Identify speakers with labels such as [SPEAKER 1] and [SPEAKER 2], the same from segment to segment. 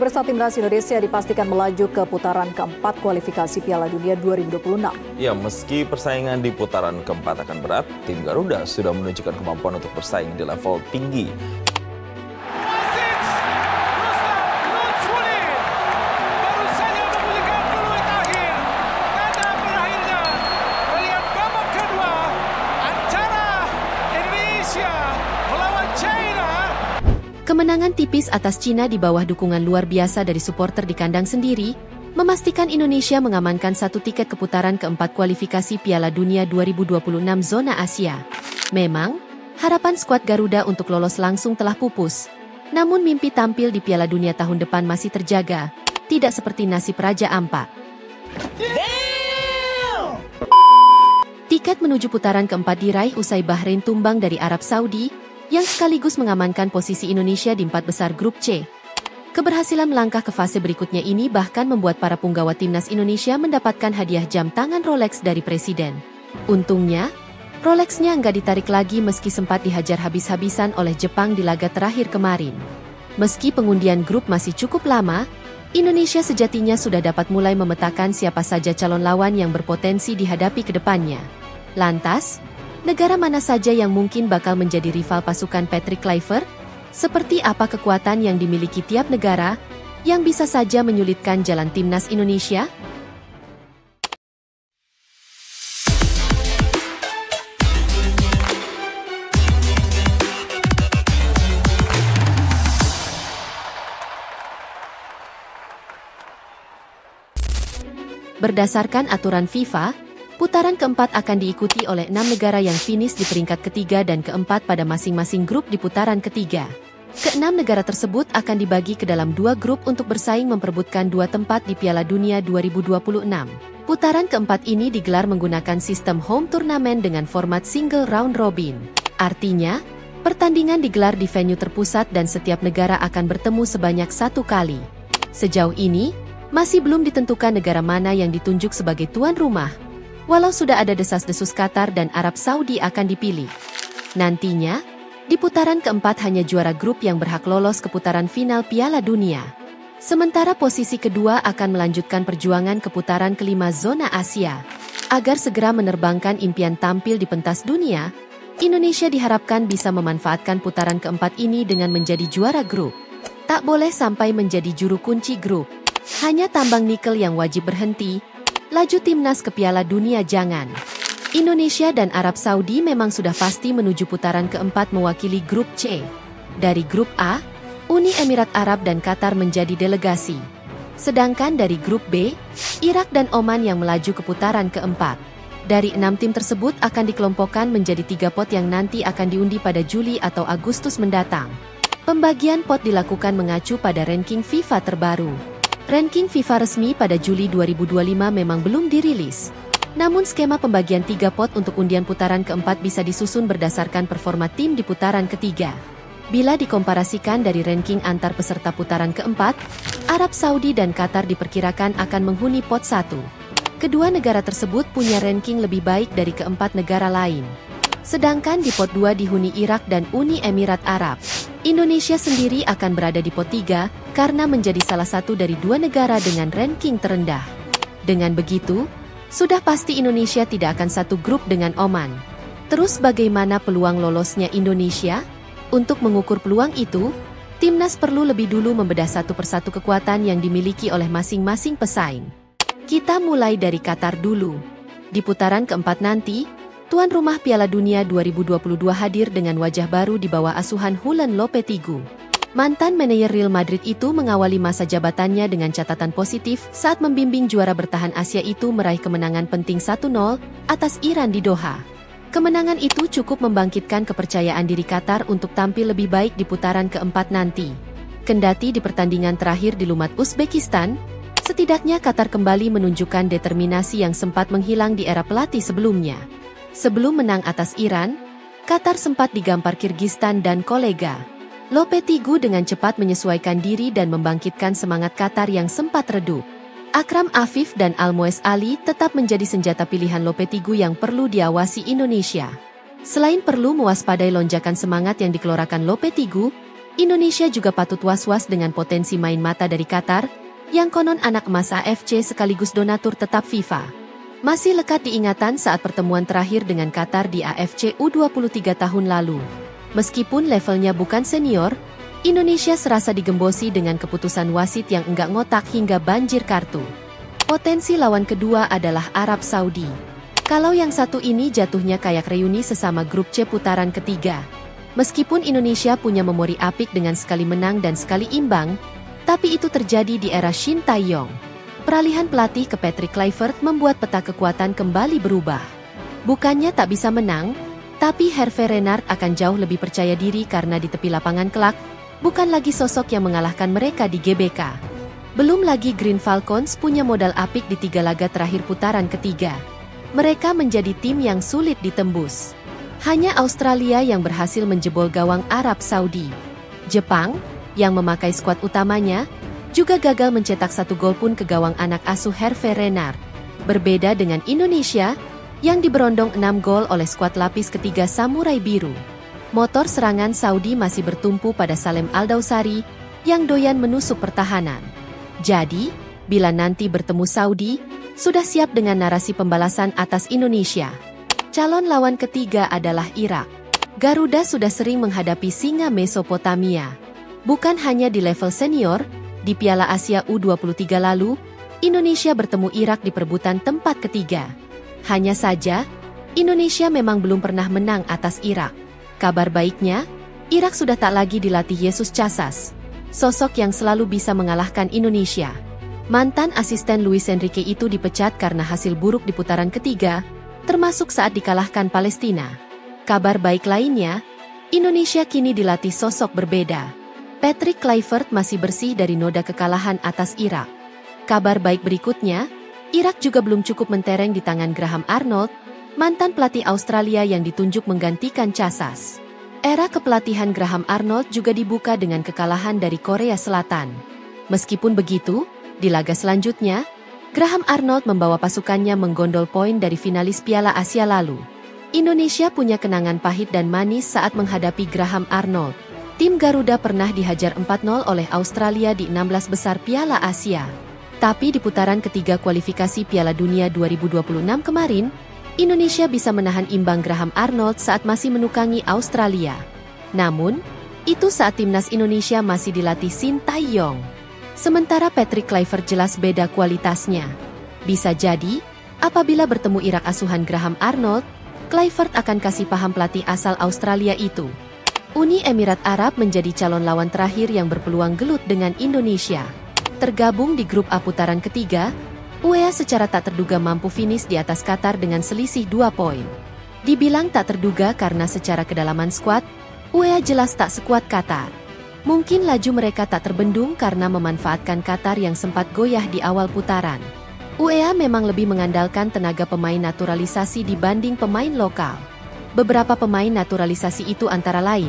[SPEAKER 1] Bersama timnas Indonesia dipastikan melaju ke putaran keempat kualifikasi Piala Dunia 2026.
[SPEAKER 2] Ya, meski persaingan di putaran keempat akan berat, tim Garuda sudah menunjukkan kemampuan untuk bersaing di level tinggi.
[SPEAKER 3] Kemenangan tipis atas Cina di bawah dukungan luar biasa dari supporter di kandang sendiri, memastikan Indonesia mengamankan satu tiket ke putaran keempat kualifikasi Piala Dunia 2026 zona Asia. Memang, harapan skuad Garuda untuk lolos langsung telah pupus. Namun mimpi tampil di Piala Dunia tahun depan masih terjaga, tidak seperti nasib Raja Ampat. Tiket menuju putaran keempat diraih usai Bahrain tumbang dari Arab Saudi, yang sekaligus mengamankan posisi Indonesia di 4 besar grup C. Keberhasilan melangkah ke fase berikutnya ini bahkan membuat para punggawa timnas Indonesia mendapatkan hadiah jam tangan Rolex dari Presiden. Untungnya, Rolexnya nggak ditarik lagi meski sempat dihajar habis-habisan oleh Jepang di laga terakhir kemarin. Meski pengundian grup masih cukup lama, Indonesia sejatinya sudah dapat mulai memetakan siapa saja calon lawan yang berpotensi dihadapi ke depannya. Lantas, negara mana saja yang mungkin bakal menjadi rival pasukan Patrick Kluivert? Seperti apa kekuatan yang dimiliki tiap negara, yang bisa saja menyulitkan jalan timnas Indonesia? Berdasarkan aturan FIFA, putaran keempat akan diikuti oleh 6 negara yang finish di peringkat ketiga dan keempat pada masing-masing grup di putaran ketiga. Keenam negara tersebut akan dibagi ke dalam 2 grup untuk bersaing memperebutkan 2 tempat di Piala Dunia 2026. Putaran keempat ini digelar menggunakan sistem home turnamen dengan format single round robin. Artinya, pertandingan digelar di venue terpusat dan setiap negara akan bertemu sebanyak 1 kali. Sejauh ini, masih belum ditentukan negara mana yang ditunjuk sebagai tuan rumah. Walau sudah ada desas-desus Qatar dan Arab Saudi akan dipilih. Nantinya, di putaran keempat hanya juara grup yang berhak lolos ke putaran final Piala Dunia. Sementara posisi kedua akan melanjutkan perjuangan ke putaran kelima zona Asia. Agar segera menerbangkan impian tampil di pentas dunia, Indonesia diharapkan bisa memanfaatkan putaran keempat ini dengan menjadi juara grup. Tak boleh sampai menjadi juru kunci grup. Hanya tambang nikel yang wajib berhenti. Laju timnas ke Piala Dunia jangan. Indonesia dan Arab Saudi memang sudah pasti menuju putaran keempat mewakili grup C. Dari grup A, Uni Emirat Arab dan Qatar menjadi delegasi. Sedangkan dari grup B, Irak dan Oman yang melaju ke putaran keempat. Dari 6 tim tersebut akan dikelompokkan menjadi 3 pot yang nanti akan diundi pada Juli atau Agustus mendatang. Pembagian pot dilakukan mengacu pada ranking FIFA terbaru. Ranking FIFA resmi pada Juli 2025 memang belum dirilis. Namun skema pembagian 3 pot untuk undian putaran keempat bisa disusun berdasarkan performa tim di putaran ketiga. Bila dikomparasikan dari ranking antar peserta putaran keempat, Arab Saudi dan Qatar diperkirakan akan menghuni pot 1. Kedua negara tersebut punya ranking lebih baik dari keempat negara lain. Sedangkan di pot 2 dihuni Irak dan Uni Emirat Arab. Indonesia sendiri akan berada di pot 3 karena menjadi salah satu dari 2 negara dengan ranking terendah. Dengan begitu, sudah pasti Indonesia tidak akan satu grup dengan Oman. Terus bagaimana peluang lolosnya Indonesia? Untuk mengukur peluang itu, timnas perlu lebih dulu membedah satu persatu kekuatan yang dimiliki oleh masing-masing pesaing. Kita mulai dari Qatar dulu. Di putaran keempat nanti, tuan rumah Piala Dunia 2022 hadir dengan wajah baru di bawah asuhan Julen Lopetegui. Mantan manajer Real Madrid itu mengawali masa jabatannya dengan catatan positif saat membimbing juara bertahan Asia itu meraih kemenangan penting 1-0 atas Iran di Doha. Kemenangan itu cukup membangkitkan kepercayaan diri Qatar untuk tampil lebih baik di putaran keempat nanti. Kendati di pertandingan terakhir di Lumat Uzbekistan, setidaknya Qatar kembali menunjukkan determinasi yang sempat menghilang di era pelatih sebelumnya. Sebelum menang atas Iran, Qatar sempat digampar Kirgistan dan kolega. Lopetegui dengan cepat menyesuaikan diri dan membangkitkan semangat Qatar yang sempat redup. Akram Afif dan Almoez Ali tetap menjadi senjata pilihan Lopetegui yang perlu diawasi Indonesia. Selain perlu mewaspadai lonjakan semangat yang dikeluarkan Lopetegui, Indonesia juga patut was-was dengan potensi main mata dari Qatar, yang konon anak emas AFC sekaligus donatur tetap FIFA. Masih lekat diingatan saat pertemuan terakhir dengan Qatar di AFC U23 tahun lalu. Meskipun levelnya bukan senior, Indonesia serasa digembosi dengan keputusan wasit yang enggak ngotak hingga banjir kartu. Potensi lawan kedua adalah Arab Saudi. Kalau yang satu ini jatuhnya kayak reuni sesama grup C putaran ketiga. Meskipun Indonesia punya memori apik dengan sekali menang dan sekali imbang, tapi itu terjadi di era Shin Tae-yong. Peralihan pelatih ke Patrick Kluivert membuat peta kekuatan kembali berubah. Bukannya tak bisa menang, tapi Hervé Renard akan jauh lebih percaya diri karena di tepi lapangan kelak, bukan lagi sosok yang mengalahkan mereka di GBK. Belum lagi Green Falcons punya modal apik di 3 laga terakhir putaran ketiga. Mereka menjadi tim yang sulit ditembus. Hanya Australia yang berhasil menjebol gawang Arab Saudi. Jepang, yang memakai skuad utamanya, juga gagal mencetak 1 gol pun ke gawang anak asuh Hervé Renard. Berbeda dengan Indonesia, yang diberondong 6 gol oleh skuad lapis ketiga Samurai Biru. Motor serangan Saudi masih bertumpu pada Salem Al-Dawsari, yang doyan menusuk pertahanan. Jadi, bila nanti bertemu Saudi, sudah siap dengan narasi pembalasan atas Indonesia. Calon lawan ketiga adalah Irak. Garuda sudah sering menghadapi singa Mesopotamia. Bukan hanya di level senior, di Piala Asia U23 lalu, Indonesia bertemu Irak di perebutan tempat ketiga. Hanya saja, Indonesia memang belum pernah menang atas Irak. Kabar baiknya, Irak sudah tak lagi dilatih Yesus Casas, sosok yang selalu bisa mengalahkan Indonesia. Mantan asisten Luis Enrique itu dipecat karena hasil buruk di putaran ketiga, termasuk saat dikalahkan Palestina. Kabar baik lainnya, Indonesia kini dilatih sosok berbeda. Patrick Kluivert masih bersih dari noda kekalahan atas Irak. Kabar baik berikutnya, Irak juga belum cukup mentereng di tangan Graham Arnold, mantan pelatih Australia yang ditunjuk menggantikan Casas. Era kepelatihan Graham Arnold juga dibuka dengan kekalahan dari Korea Selatan. Meskipun begitu, di laga selanjutnya, Graham Arnold membawa pasukannya menggondol poin dari finalis Piala Asia lalu. Indonesia punya kenangan pahit dan manis saat menghadapi Graham Arnold. Tim Garuda pernah dihajar 4-0 oleh Australia di 16 besar Piala Asia. Tapi di putaran ketiga kualifikasi Piala Dunia 2026 kemarin, Indonesia bisa menahan imbang Graham Arnold saat masih menukangi Australia. Namun, itu saat timnas Indonesia masih dilatih Shin Tae-yong. Sementara Patrick Kluivert jelas beda kualitasnya. Bisa jadi, apabila bertemu Irak asuhan Graham Arnold, Kluivert akan kasih paham pelatih asal Australia itu. Uni Emirat Arab menjadi calon lawan terakhir yang berpeluang gelut dengan Indonesia. Tergabung di grup A putaran ketiga, UEA secara tak terduga mampu finish di atas Qatar dengan selisih 2 poin. Dibilang tak terduga karena secara kedalaman skuad, UEA jelas tak sekuat Qatar. Mungkin laju mereka tak terbendung karena memanfaatkan Qatar yang sempat goyah di awal putaran. UEA memang lebih mengandalkan tenaga pemain naturalisasi dibanding pemain lokal. Beberapa pemain naturalisasi itu antara lain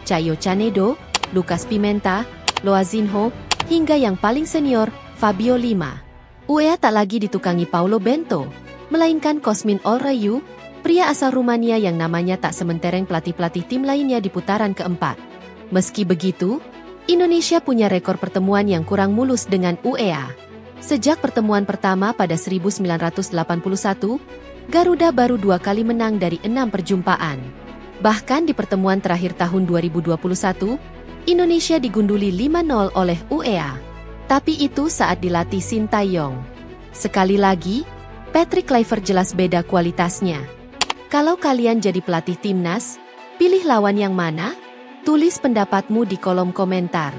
[SPEAKER 3] Caio Canedo, Lucas Pimenta, Loazinho, hingga yang paling senior, Fabio Lima. UEA tak lagi ditukangi Paulo Bento, melainkan Cosmin Olrayu, pria asal Rumania yang namanya tak sementereng pelatih-pelatih tim lainnya di putaran keempat. Meski begitu, Indonesia punya rekor pertemuan yang kurang mulus dengan UEA. Sejak pertemuan pertama pada 1981, Garuda baru 2 kali menang dari 6 perjumpaan. Bahkan di pertemuan terakhir tahun 2021, Indonesia digunduli 5-0 oleh UEA. Tapi itu saat dilatih Shin Tae-yong. Sekali lagi, Patrick Kluivert jelas beda kualitasnya. Kalau kalian jadi pelatih timnas, pilih lawan yang mana? Tulis pendapatmu di kolom komentar.